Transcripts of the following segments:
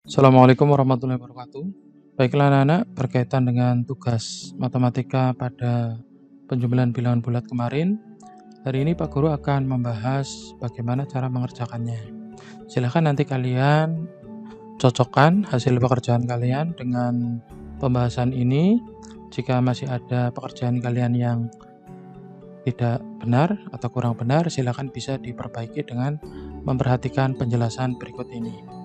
Assalamualaikum warahmatullahi wabarakatuh. Baiklah anak-anak, berkaitan dengan tugas matematika pada penjumlahan bilangan bulat kemarin, hari ini Pak Guru akan membahas bagaimana cara mengerjakannya. Silahkan nanti kalian cocokkan hasil pekerjaan kalian dengan pembahasan ini. Jika masih ada pekerjaan kalian yang tidak benar atau kurang benar, silahkan bisa diperbaiki dengan memperhatikan penjelasan berikut ini.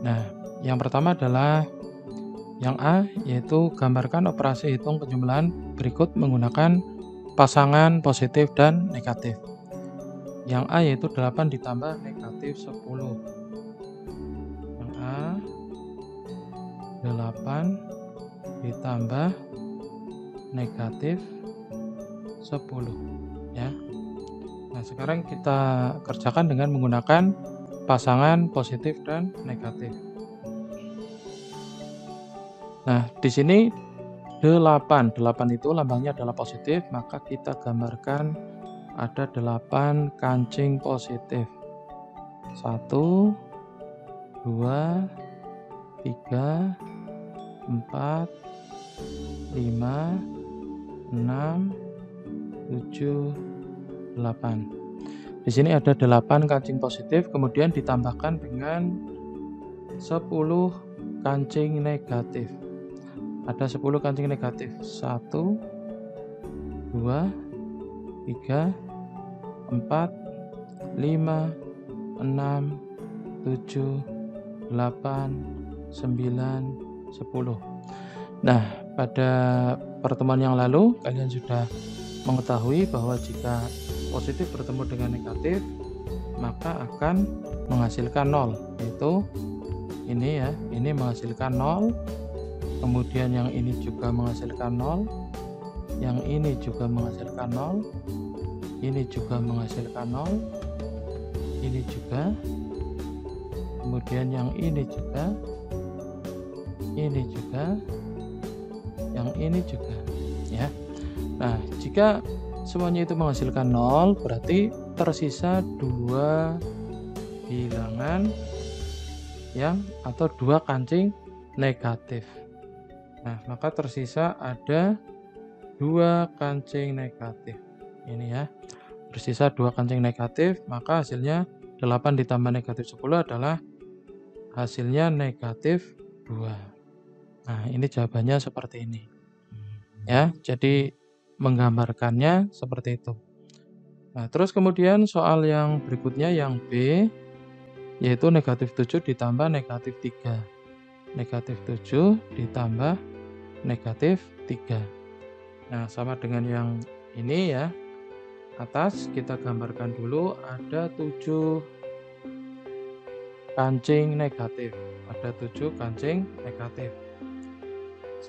Nah, yang pertama adalah yang A, yaitu gambarkan operasi hitung penjumlahan berikut menggunakan pasangan positif dan negatif. Yang A yaitu 8 ditambah negatif 10. Yang A, 8 ditambah negatif 10. Ya. Nah, sekarang kita kerjakan dengan menggunakan pasangan positif dan negatif. Nah, di sini 8 itu lambangnya adalah positif, maka kita gambarkan ada 8 kancing positif. 1, 2, 3, 4, 5, 6, 7, 8. Di sini ada 8 kancing positif, kemudian ditambahkan dengan 10 kancing negatif. Ada 10 kancing negatif. 1, 2, 3, 4, 5, 6, 7, 8, 9, 10. Nah, pada pertemuan yang lalu kalian sudah mengetahui bahwa jika positif bertemu dengan negatif maka akan menghasilkan 0, yaitu ini ya, ini menghasilkan 0. Kemudian yang ini juga menghasilkan 0, yang ini juga menghasilkan 0, ini juga menghasilkan 0, ini juga, kemudian yang ini juga, yang ini juga, ya. Nah, jika semuanya itu menghasilkan 0, berarti tersisa 2 bilangan atau 2 kancing negatif. Nah, maka tersisa ada 2 kancing negatif. Ini ya. Tersisa 2 kancing negatif, maka hasilnya 8 ditambah negatif 10 adalah hasilnya negatif 2. Nah, ini jawabannya seperti ini. Ya, jadi menggambarkannya seperti itu. Nah, terus kemudian soal yang berikutnya yang B, yaitu negatif 7 ditambah negatif 3. Negatif 7 ditambah negatif 3. Nah, sama dengan yang ini ya. Atas kita gambarkan dulu ada 7 kancing negatif. Ada 7 kancing negatif.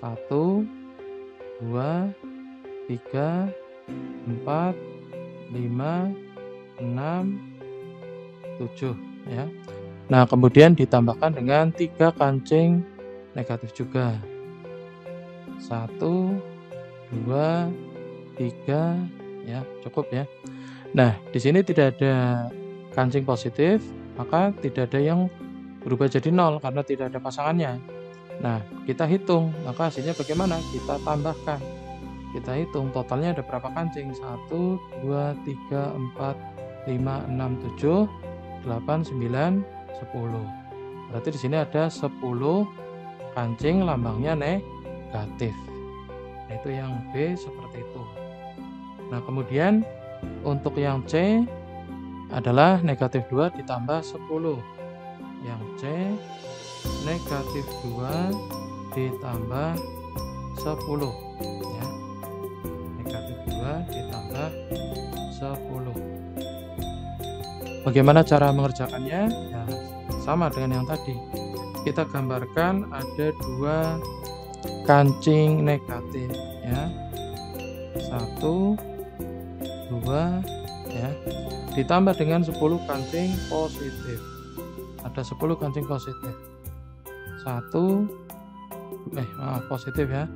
1, 2, 3, 4, 5, 6, 7 ya. Nah, kemudian ditambahkan dengan 3 kancing negatif juga. 1, 2, 3 ya, cukup ya. Nah, di sini tidak ada kancing positif, maka tidak ada yang berubah jadi 0 karena tidak ada pasangannya. Nah, kita hitung, maka hasilnya bagaimana? Kita tambahkan. Kita hitung totalnya ada berapa kancing? 1, 2, 3, 4, 5, 6, 7, 8, 9, 10. Berarti di sini ada 10 kancing lambangnya negatif. Nah, itu yang B seperti itu. Nah, kemudian untuk yang C adalah negatif 2 ditambah 10. Yang C negatif 2 ditambah 10 ya. Negatif 2 ditambah 10. Bagaimana cara mengerjakannya? Ya, sama dengan yang tadi. Kita gambarkan ada 2 kancing negatif ya. 1, 2 ya. Ditambah dengan 10 kancing positif. Ada 10 kancing positif. 1 positif ya.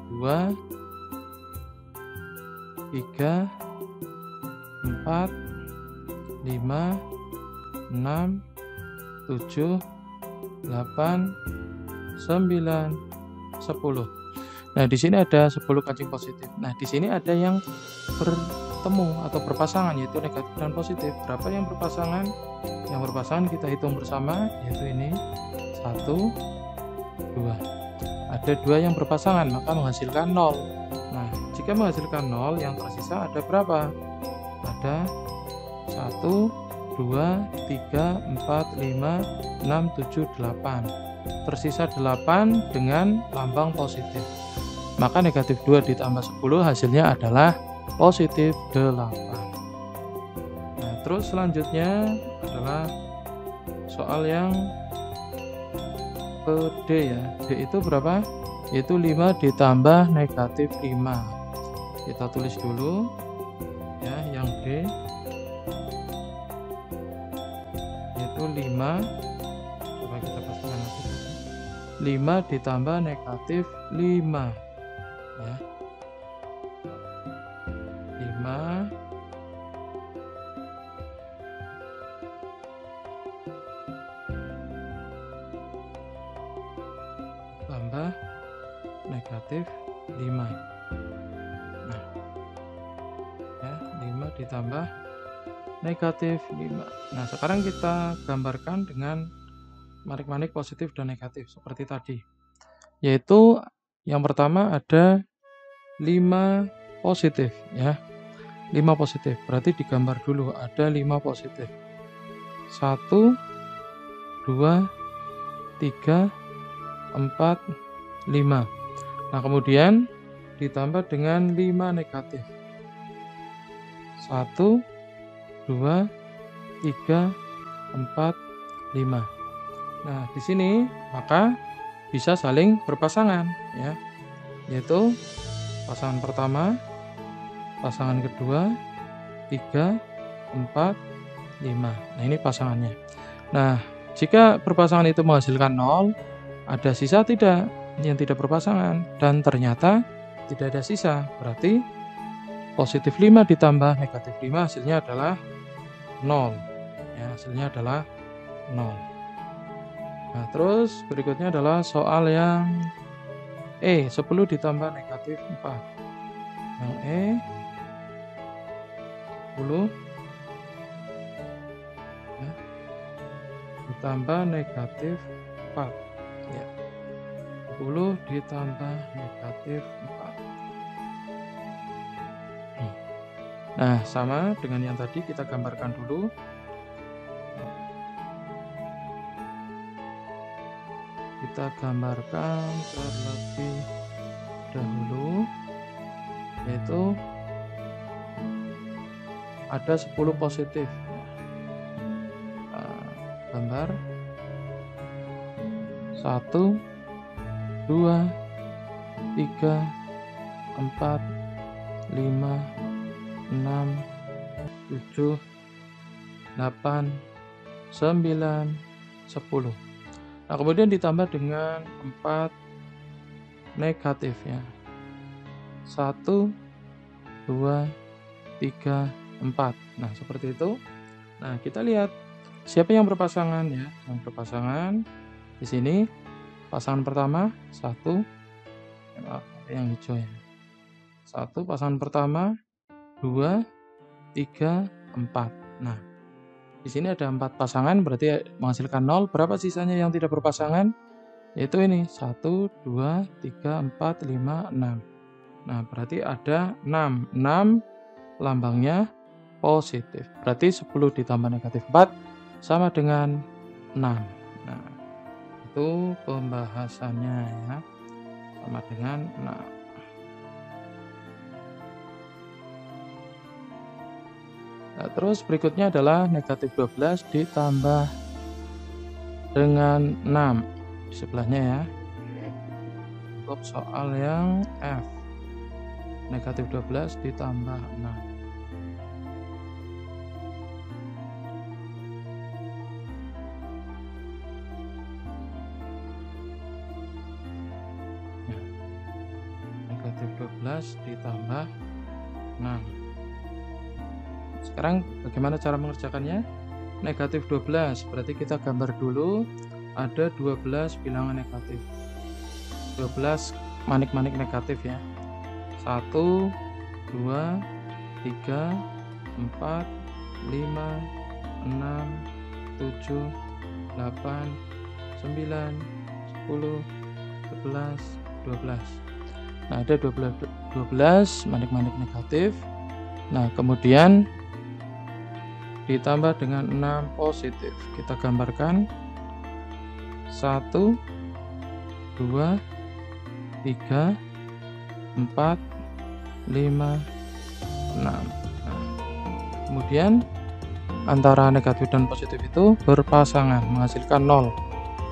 2, 3, 4, 5, 6, 7, 8, 9, 10. Nah, di sini ada 10 kancing positif. Nah, di sini ada yang bertemu atau berpasangan, yaitu negatif dan positif. Berapa yang berpasangan? Yang berpasangan kita hitung bersama, yaitu ini 1, 2. Ada 2 yang berpasangan, maka menghasilkan 0. Nah, jika menghasilkan 0, yang tersisa ada berapa? Ada 1, 2, 3, 4, 5, 6, 7, 8. Tersisa 8 dengan lambang positif. Maka negatif 2 ditambah 10 hasilnya adalah positif 8. Nah, terus selanjutnya adalah soal yang ke D ya. D itu berapa? Itu 5 ditambah negatif 5. Kita tulis dulu ya, yang D itu 5. Coba kita pastikan 5 ditambah negatif 5 ya. 5 tambah negatif 5. Nah, ya, 5 ditambah negatif 5. Nah, sekarang kita gambarkan dengan manik-manik positif dan negatif seperti tadi. Yaitu yang pertama ada 5 positif ya. 5 positif. Berarti digambar dulu ada 5 positif. 1, 2, 3, 4, 5. Nah, kemudian ditambah dengan 5 negatif. 1, 2, 3, 4, 5. Nah, di sini maka bisa saling berpasangan ya. Yaitu pasangan pertama, pasangan kedua, 3, 4, 5. Nah, ini pasangannya. Nah, jika berpasangan itu menghasilkan 0, ada sisa tidak yang tidak berpasangan? Dan ternyata tidak ada sisa. Berarti positif 5 ditambah negatif 5 hasilnya adalah 0. Ya, hasilnya adalah 0. Nah, terus berikutnya adalah soal yang E, 10 ditambah negatif 4. Yang E 10 ya, ditambah negatif 4 ya. 10 ditambah negatif 4. Nah, sama dengan yang tadi kita gambarkan dulu. Kita gambarkan terlebih dahulu, yaitu ada 10 positif. Gambar 1, 2, 3, 4, 5, 6, 7, 8, 9, 10. Nah, kemudian ditambah dengan 4 negatif ya. 1, 2, 3, 4. Nah, seperti itu. Nah, kita lihat siapa yang berpasangan ya. Yang berpasangan di sini pasangan pertama 1, yang hijau ya. 1 pasangan pertama, 2, 3, 4. Nah, di sini ada 4 pasangan berarti menghasilkan 0. Berapa sisanya yang tidak berpasangan? Yaitu ini 1, 2, 3, 4, 5, 6. Nah, berarti ada 6. 6 lambangnya positif. Berarti 10 ditambah negatif 4 sama dengan 6. Nah, itu pembahasannya ya. Sama dengan 6. Nah, terus berikutnya adalah negatif 12 ditambah dengan 6 di sebelahnya ya. Untuk soal yang F, negatif 12 ditambah 6. Nah, negatif 12 ditambah 6. Sekarang bagaimana cara mengerjakannya? Negatif 12 berarti kita gambar dulu ada 12 bilangan negatif, 12 manik-manik negatif ya. 1, 2, 3, 4, 5, 6, 7, 8, 9, 10, 11, 12. Nah, ada 12 manik-manik negatif. Nah, kemudian ditambah dengan 6 positif. Kita gambarkan 1, 2, 3, 4, 5, 6. Nah, kemudian antara negatif dan positif itu berpasangan menghasilkan 0.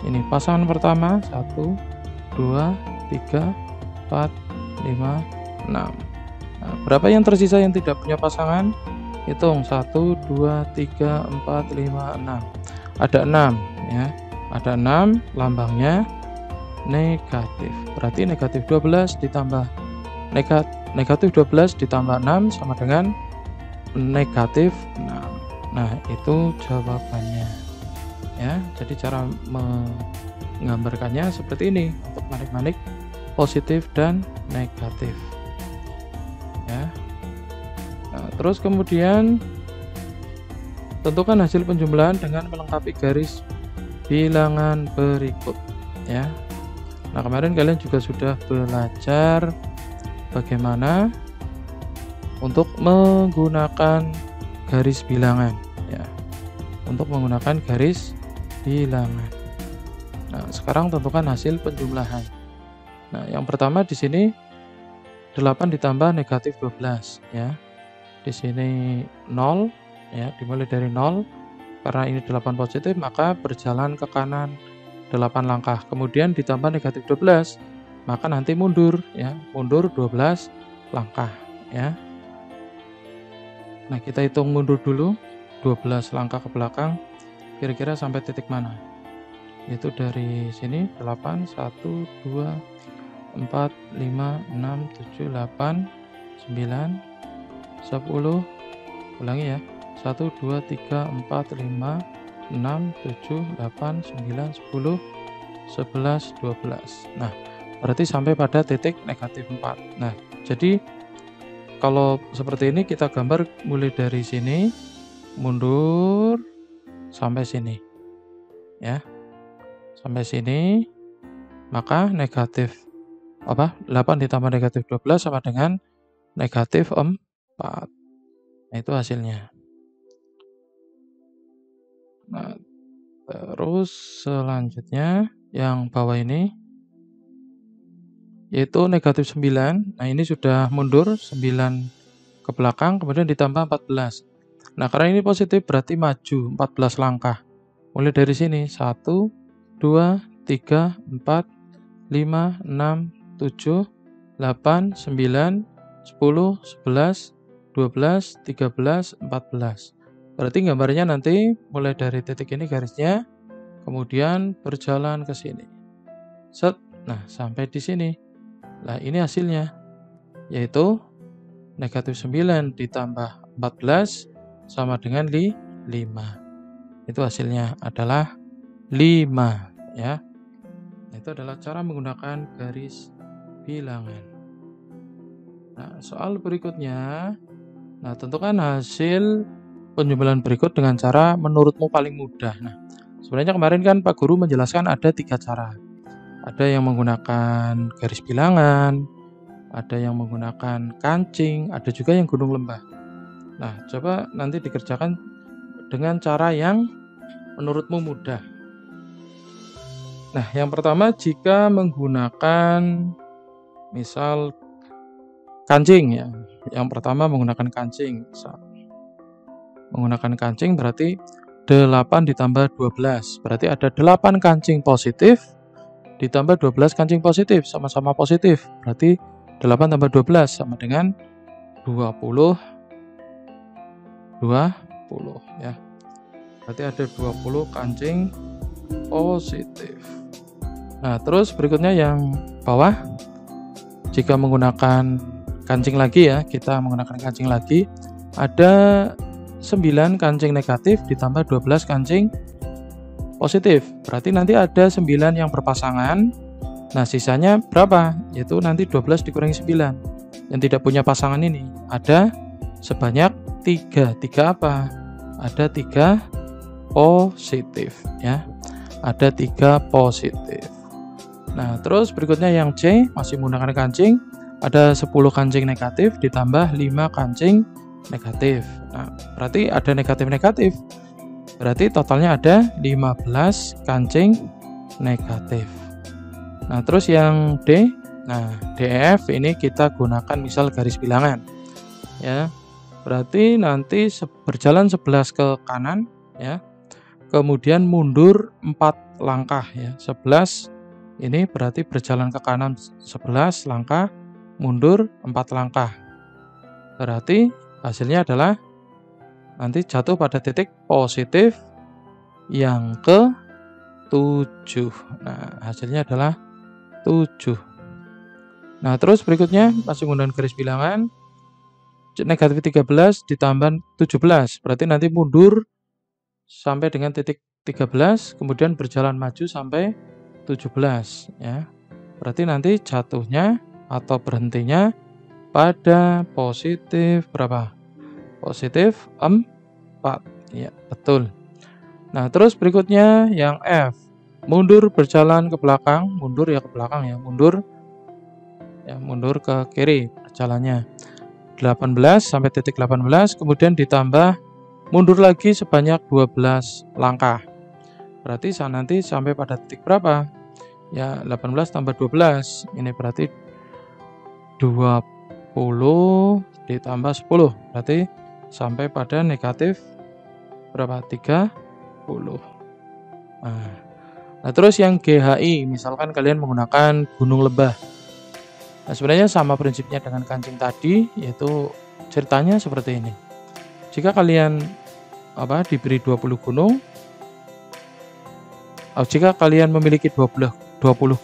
Ini pasangan pertama 1, 2, 3, 4, 5, 6. Nah, berapa yang tersisa yang tidak punya pasangan? Hitung 1, 2, 3, 4, 5, 6. Ada 6 ya. Ada 6, lambangnya negatif. Berarti negatif 12 ditambah negatif 12 ditambah 6 sama dengan negatif 6. Nah, itu jawabannya. Ya, jadi cara menggambarkannya seperti ini untuk manik-manik positif dan negatif. Ya. Nah, terus kemudian tentukan hasil penjumlahan dengan melengkapi garis bilangan berikut ya. Nah, kemarin kalian juga sudah belajar bagaimana untuk menggunakan garis bilangan ya. Untuk menggunakan garis bilangan. Nah, sekarang tentukan hasil penjumlahan. Nah, yang pertama di sini 8 ditambah negatif 12 ya. Di sini 0 ya, dimulai dari 0. Karena ini 8 positif, maka berjalan ke kanan 8 langkah. Kemudian ditambah negatif 12, maka nanti mundur ya, mundur 12 langkah ya. Nah, kita hitung mundur dulu 12 langkah ke belakang, kira-kira sampai titik mana? Itu dari sini 8, 1, 2, 4, 5, 6, 7, 8, 9, 10, ulangi ya, 1, 2, 3, 4, 5, 6, 7, 8, 9, 10, 11, 12. Nah, berarti sampai pada titik negatif 4. Nah, jadi kalau seperti ini kita gambar mulai dari sini, mundur sampai sini. Ya. Sampai sini, maka negatif 8 ditambah negatif 12 sama dengan negatif 4. Nah, itu hasilnya. Nah, terus selanjutnya yang bawah ini yaitu negatif 9. Nah, ini sudah mundur 9 ke belakang, kemudian ditambah 14. Nah, karena ini positif berarti maju 14 langkah. Mulai dari sini 1, 2, 3, 4, 5, 6, 7, 8, 9, 10, 11, 12, 13, 14. Berarti gambarnya nanti mulai dari titik ini garisnya, kemudian berjalan ke sini. Set. Nah, sampai di sini. Nah, ini hasilnya, yaitu negatif 9 ditambah 14 sama dengan 5. Itu hasilnya adalah 5 ya. Itu adalah cara menggunakan garis bilangan. Nah, soal berikutnya, nah tentukan hasil penjumlahan berikut dengan cara menurutmu paling mudah. Nah, sebenarnya kemarin kan Pak Guru menjelaskan ada 3 cara. Ada yang menggunakan garis bilangan, ada yang menggunakan kancing, ada juga yang gunung lembah. Nah, coba nanti dikerjakan dengan cara yang menurutmu mudah. Nah, yang pertama jika menggunakan misal kancing ya. Yang pertama menggunakan kancing. Menggunakan kancing berarti 8 ditambah 12. Berarti ada 8 kancing positif ditambah 12 kancing positif, sama-sama positif. Berarti 8 tambah 12 sama dengan 20 ya. Berarti ada 20 kancing positif. Nah, terus berikutnya yang bawah, jika menggunakan kancing lagi ya, kita menggunakan kancing lagi, ada 9 kancing negatif ditambah 12 kancing positif. Berarti nanti ada 9 yang berpasangan. Nah, sisanya berapa? Yaitu nanti 12 dikurangi 9. Yang tidak punya pasangan ini ada sebanyak 3. 3 apa? Ada 3 positif ya. Ada 3 positif. Nah, terus berikutnya yang C masih menggunakan kancing. Ada 10 kancing negatif ditambah 5 kancing negatif. Nah, berarti ada negatif-negatif. Berarti totalnya ada 15 kancing negatif. Nah, terus yang D. Nah, DEF ini kita gunakan misal garis bilangan. Ya. Berarti nanti berjalan 11 ke kanan ya. Kemudian mundur 4 langkah ya. 11 ini berarti berjalan ke kanan 11 langkah, mundur 4 langkah. Berarti hasilnya adalah nanti jatuh pada titik positif yang ke-7. Nah, hasilnya adalah 7. Nah, terus berikutnya masih menggunakan garis bilangan. Negatif 13 ditambah 17. Berarti nanti mundur sampai dengan titik 13, kemudian berjalan maju sampai 17 ya. Berarti nanti jatuhnya atau berhentinya pada positif berapa? Positif 4. Ya, betul. Nah, terus berikutnya yang F. Mundur berjalan ke belakang, mundur ya ke belakang ya, mundur ke kiri jalannya. 18 sampai titik 18, kemudian ditambah mundur lagi sebanyak 12 langkah. Berarti nanti sampai pada titik berapa? Ya, 18 tambah 12. Ini berarti 20 ditambah 10. Berarti sampai pada negatif berapa? 30. Nah, terus yang GHI, misalkan kalian menggunakan gunung lembah. Nah, sebenarnya sama prinsipnya dengan kancing tadi, yaitu ceritanya seperti ini. Jika kalian diberi 20 gunung, jika kalian memiliki 20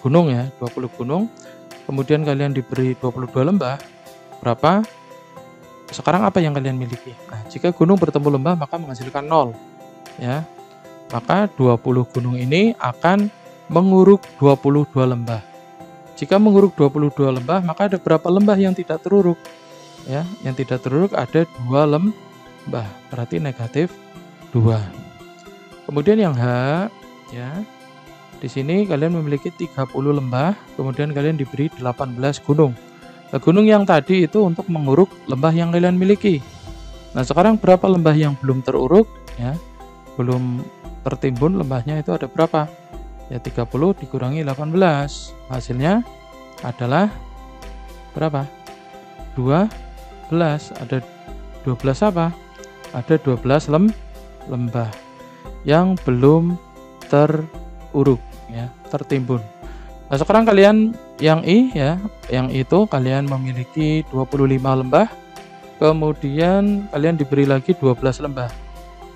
gunung ya, 20 gunung, kemudian kalian diberi 22 lembah, berapa? Sekarang apa yang kalian miliki? Nah, jika gunung bertemu lembah maka menghasilkan 0 ya. Maka 20 gunung ini akan menguruk 22 lembah. Jika menguruk 22 lembah, maka ada berapa lembah yang tidak teruruk? Ya, yang tidak teruruk ada 2 lembah. Berarti negatif 2. Kemudian yang H ya. Di sini kalian memiliki 30 lembah, kemudian kalian diberi 18 gunung. Nah, gunung yang tadi itu untuk menguruk lembah yang kalian miliki. Nah, sekarang berapa lembah yang belum teruruk ya? Belum tertimbun lembahnya itu ada berapa? Ya 30 dikurangi 18. Hasilnya adalah berapa? 12. Ada 12 apa? Ada 12 lembah yang belum teruruk ya, tertimbun. Nah, sekarang kalian yang I ya, yang itu kalian memiliki 25 lembah, kemudian kalian diberi lagi 12 lembah.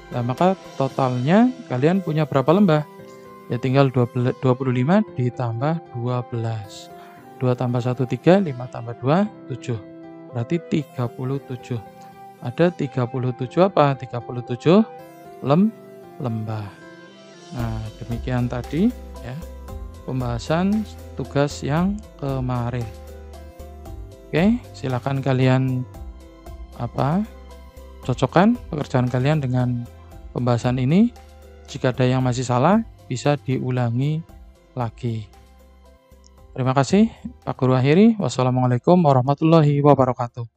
Nah, maka totalnya kalian punya berapa lembah? Ya tinggal 25 ditambah 12. 2 tambah 1 3, 5 tambah 2 7. Berarti 37. Ada 37 apa? 37 lembah. Nah, demikian tadi ya pembahasan tugas yang kemarin. Oke, silakan kalian cocokkan pekerjaan kalian dengan pembahasan ini. Jika ada yang masih salah, bisa diulangi lagi. Terima kasih, Pak Guru akhiri. Wassalamualaikum warahmatullahi wabarakatuh.